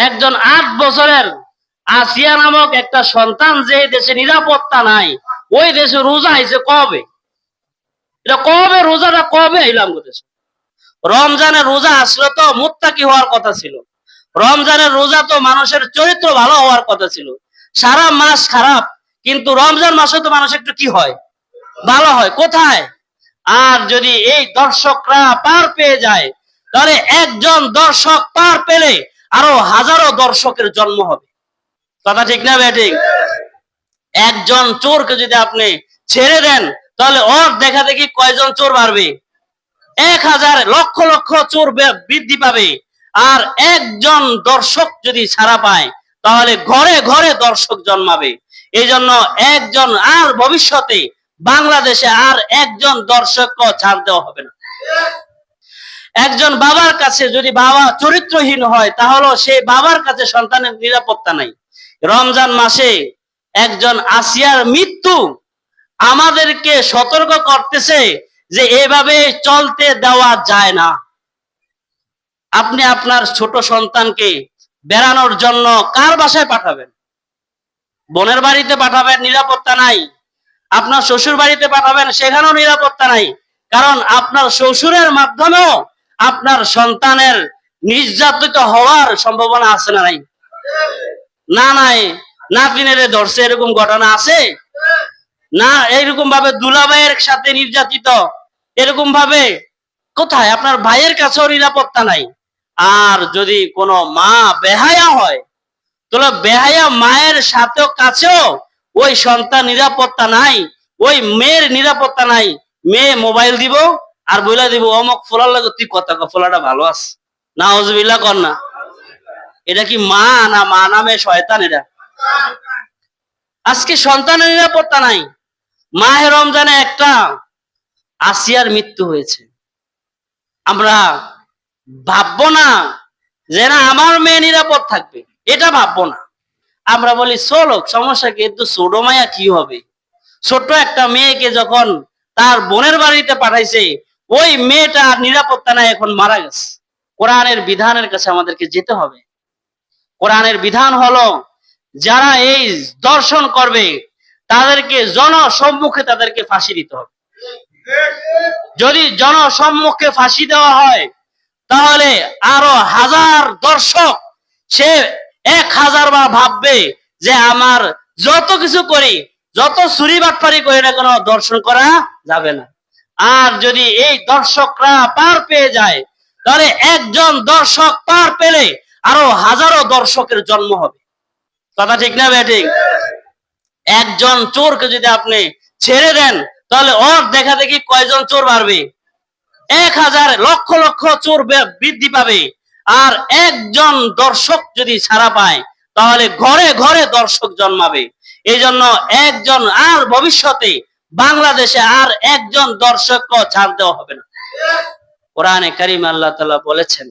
একজন 8 বছরের আসিয়া নামক একটা সন্তান যে দেশে নিরাপত্তা নাই, ওই দেশে রোজা আইছে কবে? এটা কবে রোজাটা কবে এলাম দেশে? রমজানের রোজা আসলে তো মুত্তাকি হওয়ার কথা ছিল। রমজানের রোজা তো মানুষের চরিত্র ভালো হওয়ার কথা ছিল। সারা মাস খারাপ, কিন্তু রমজান মাসে তো মানুষ একটু কি হয়, ভালো হয়। কোথায়? আর যদি এই দর্শকরা পার পেয়ে যায়, তাহলে একজন দর্শক পার পেলে আরো হাজারো দর্শকের জন্ম হবে। কথা ঠিক না ব্যাটিং? একজন চোরকে যদি আপনি ছেড়ে দেন, তাহলে ওর দেখা দেখি কয়জন চোর বাড়বে? 1000 লক্ষ লক্ষ চোর বৃদ্ধি পাবে। আর একজন দর্শক যদি ছাড়া পায়, তাহলে ঘরে ঘরে দর্শক জন্মাবে। এই জন্য একজন আর ভবিষ্যতে বাংলাদেশে আর একজন দর্শককে ছাড় দেওয়া হবে না। একজন বাবার কাছে যদি বাবা চরিত্রহীন হয়, তাহলে সেই বাবার কাছে সন্তানের নিরাপত্তা নাই। রমজান মাসে একজন আসিয়ার মৃত্যু আমাদেরকে সতর্ক করতেছে যে এভাবে চলতে দেওয়া যায় না। আপনি আপনার ছোট সন্তানকে বেড়ানোর জন্য কার বাসায় পাঠাবেন? বোনের বাড়িতে পাঠাবেন, নিরাপত্তা নাই। আপনার শ্বশুর বাড়িতে পাঠাবেন, সেখানেও নিরাপত্তা নাই। কারণ আপনার শ্বশুরের মাধ্যমেও আপনার সন্তানের নির্যাতিত হওয়ার সম্ভাবনা আছে না নাই? না নাই, নাতিনেরে ধরছে, এরকম ঘটনা আছে না? এইরকম ভাবে দুলাভাইয়ের সাথে নির্যাতিত, এরকম ভাবে কোথায়? আপনার ভাইয়ের কাছেও নিরাপত্তা নাই। আর যদি কোনো মা বেহায়া হয়, তাহলে বেহায়া মায়ের সাথেও কাছেও ওই সন্তান নিরাপত্তা নাই, ওই মেয়ের নিরাপত্তা নাই। মেয়ে মোবাইল দিব আর বইলা দিব অমুক ফোলার লাগে তুই কথা ফোলাটা ভালো আছে। নাউজুবিল্লাহ কর না। এটা কি মা না মা নামে শয়তান? এটা আজকে সন্তানের নিরাপত্তা নাই। মাহে রমজানে একটা আসিয়ার মৃত্যু হয়েছে, আমরা ভাববো না যে না আমার মেয়ে নিরাপদ থাকবে, এটা ভাববো না। আমরা বলি চলো সমস্যা কি, একটু ছোট মায়া কি হবে? ছোট একটা মেয়েকে যখন তার বোনের বাড়িতে পাঠাইছে, ওই মেয়েটা নিরাপত্তা নাই, এখন মারা গেছে। কোরআনের বিধানের কাছে আমাদেরকে যেতে হবে। কোরআনের বিধান হলো, যারা এই দর্শন করবে তাদেরকে জনসম্মুখে তাদেরকে ফাঁসি দিতে হবে। যদি জনসম্মুখে ফাঁসি দেওয়া হয়, তাহলে আরো হাজার দর্শক সে 1000 বার ভাববে যে আমার যত কিছু করি, যত চুরি বাটপারি করি না কেন, দর্শন করা যাবে না। আর যদি এই দর্শকরা পার পেয়ে যায়, তাহলে একজন দর্শক পার পেলে আরো হাজারো দর্শকের জন্ম হবে। কথা ঠিক না ব্যাটিং? একজন চোরকে যদি আপনি ছেড়ে দেন, তাহলে ওর দেখা দেখি কয়জন চোর বাড়বে? 1000 লক্ষ লক্ষ চোর বৃদ্ধি পাবে। আর একজন দর্শক যদি ছাড়া পায়, তাহলে ঘরে ঘরে দর্শক জন্মাবে। এই জন্য একজন আর ভবিষ্যতে বাংলাদেশে আর একজন দর্শককে ছাড় দেওয়া হবে না। কোরআনে কারীম আল্লাহ তাআলা বলেছেন,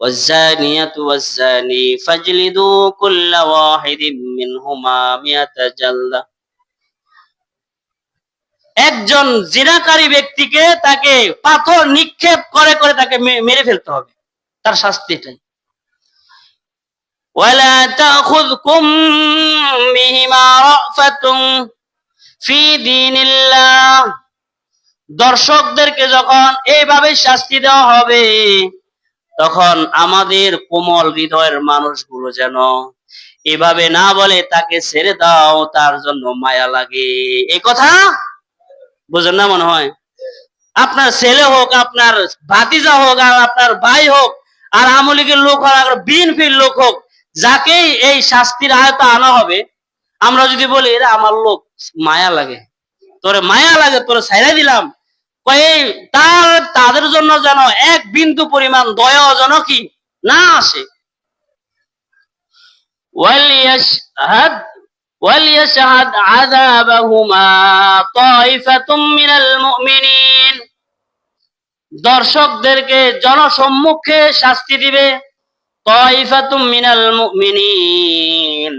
ওয়াজ্জানিয়াতু ওয়াজ্জানি ফাজলিদু কুল্লা ওয়াহিদিম মিনহুমা মিয়াতা জালদা। একজন জিনাকারী ব্যক্তিকে তাকে পাথর নিক্ষেপ করে করে তাকে মেরে ফেলতে হবে, তার শাস্তি এটাই। ওয়ালা তাখুযকুম বিহিমা রাফাতুন ফি দীনিল্লাহ। দর্শকদেরকে যখন এইভাবে শাস্তি দেওয়া হবে, তখন আমাদের কোমল হৃদয়ের মানুষগুলো যেন এভাবে না বলে তাকে ছেড়ে দাও, তার জন্য মায়া লাগে। এই কথা বুঝেন না মনে হয়? আপনার ছেলে হোক, আপনার ভাতিজা হোক, আর আপনার ভাই হোক, আর আওয়ামী লীগের লোক হোক, আর বিএনপির লোক হোক, যাকেই এই শাস্তির আয়তা আনা হবে, আমরা যদি বলি এরা আমার লোক, মায়া লাগে, তোরে মায়া লাগে, তোরে ছাইড়া দিলাম, তাদের জন্য যেন এক বিন্দু পরিমাণ দয়া যেন কি না আসে। ওয়ালিয়াশহাদ আযাবাহুমা তাইফাতুম মিনাল মুমিনিন। দর্শকদেরকে জনসম্মুখে শাস্তি দিবে তাইফাতুম মিনাল মুমিনিন,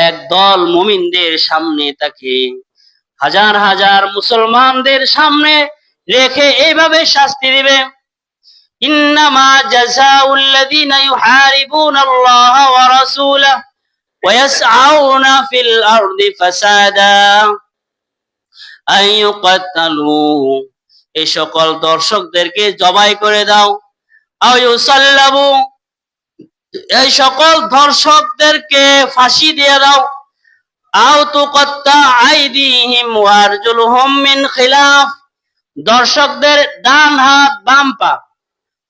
একদল মুমিনদের সামনে তাকে হাজার হাজার মুসলমানদের সামনে রেখে এইভাবে শাস্তি দিবে। ইন্নামা জাযাউল্লাযীনা ইউহারিবুনাল্লাহা ওয়া রাসূলাহু ওয়া ইয়াসআউনা ফিল আরদি ফাসাদা আন ইউকাতালু, এই সকল দর্শকদেরকে জবাই করে দাও, আও ইউসাল্লাবু, এই সকল ধর্ষকদেরকে ফাঁসি দিয়ে দাও, আও তুকাত্তা আইদিহিম ওয়া আরজুলুহুম মিন খিলাফ, দর্শকদের ডান হাত বাম পা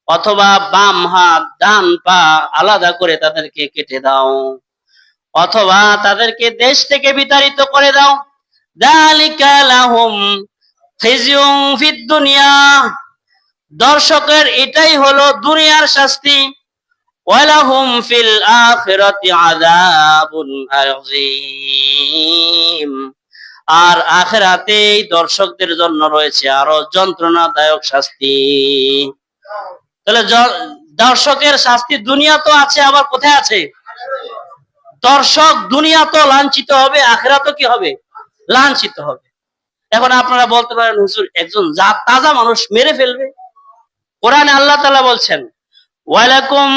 অথবা বাম হাত ডান পা আলাদা করে তাদেরকে কেটে দাও, অথবা তাদেরকে দেশ থেকে বিতাড়িত করে দাও। যালিকা লাহুম খিজিয়ুন ফিদ দুনিয়া, দর্শকের এটাই হলো দুনিয়ার শাস্তি। ওয়ালাহুম ফিল আখিরাতি আযাবুন আযীম, আর আখিরাতে এই দর্শকদের জন্য রয়েছে আরো যন্ত্রণাদায়ক শাস্তি। তাহলে দর্শকের শাস্তি দুনিয়া তো আছে, আবার কোথায় আছে? দর্শক দুনিয়া তো লাঞ্ছিত হবে, আখিরাতও কি হবে? লাঞ্ছিত হবে। এখন আপনারা বলতে পারেন, হুজুর একজন তাজা মানুষ মেরে ফেলবে? কোরআনে আল্লাহ তাআলা বলছেন, ওয়ালাকুম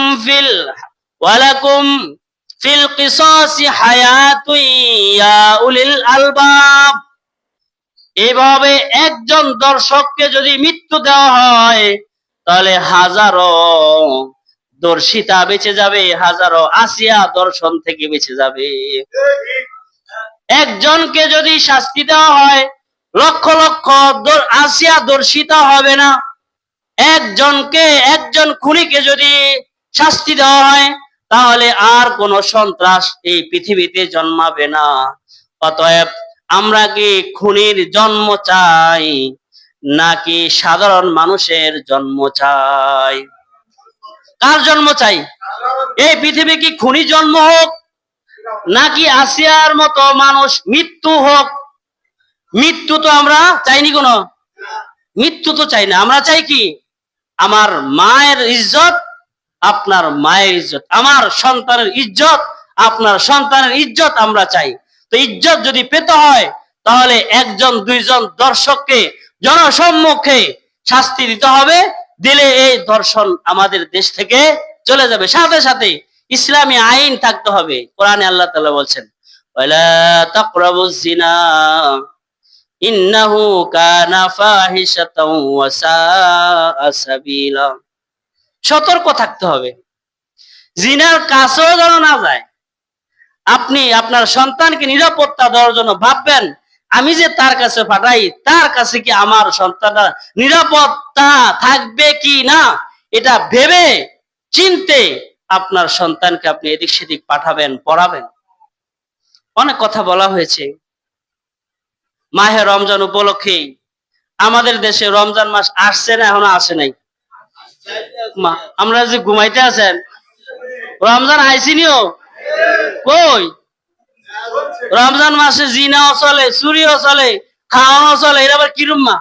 ফিল কিসাসি হায়াতুন ইয়া উলিল আলবাব, এভাবে একজন দর্শককে যদি মৃত্যু দেওয়া হয় তাহলে হাজারো দর্শিতা বেঁচে যাবে, হাজারো আসিয়া দর্শন থেকে বেঁচে যাবে। একজনকে যদি শাস্তি দেওয়া হয় লক্ষ লক্ষ আসিয়া দর্শিতা হবে না। একজন খুনিকে যদি শাস্তি দেওয়া হয় তাহলে আর কোন সন্ত্রাস এই পৃথিবীতে জন্মাবে না। অতএব আমরা কি খুনির জন্ম চাই নাকি সাধারণ মানুষের জন্ম চাই? কার জন্ম চাই? এই পৃথিবী কি খুনি জন্ম হোক নাকি আসিয়ার মতো মানুষ মৃত্যু হোক? মৃত্যু তো আমরা চাইনি, কোন মৃত্যু তো চাই না। আমরা চাই কি? আমার মায়ের ইজ্জত, আপনার মায়ের ইজ্জত, আমার সন্তানের ইজ্জত, আপনার সন্তানের ইজ্জত আমরা চাই। তো ইজ্জত যদি পেতে হয় তাহলে একজন দুইজন দর্শককে জনসম্মুখে শাস্তি দিতে হবে, দিলে এই দর্শন আমাদের দেশ থেকে চলে যাবে। সাথে সাথে ইসলামী আইন থাকতে হবে। কোরআনে আল্লাহ তাআলা বলছেন, ওয়ালা তাকরাবুজ জিনা ইন্নাহু কানা ফাহিশাতাও ওয়া সাআ সাবিলা, সতর্ক থাকতে হবে, জিনার কাছেও যেন না যায়। আপনি আপনার সন্তানকে নিরাপত্তা দেওয়ার জন্য ভাববেন, আমি যে তার কাছে পাঠাই তার কাছে কি আমার সন্তানটা নিরাপত্তা থাকবে কি না, এটা ভেবে চিনতে আপনার সন্তানকে আপনি এদিক সেদিক পাঠাবেন, পড়াবেন। অনেক কথা বলা হয়েছে। মাহে রমজান উপলক্ষে আমাদের দেশে রমজান মাস আসছে না, এখনো আসে নাই? আমরা যে ঘুমাইতে আছেন, রমজান আইসিনিও কই? রমজান মাসে জিনাও চলে, চুরিও চলে, খাওয়ানো চলে, এর আবার কিরম মা?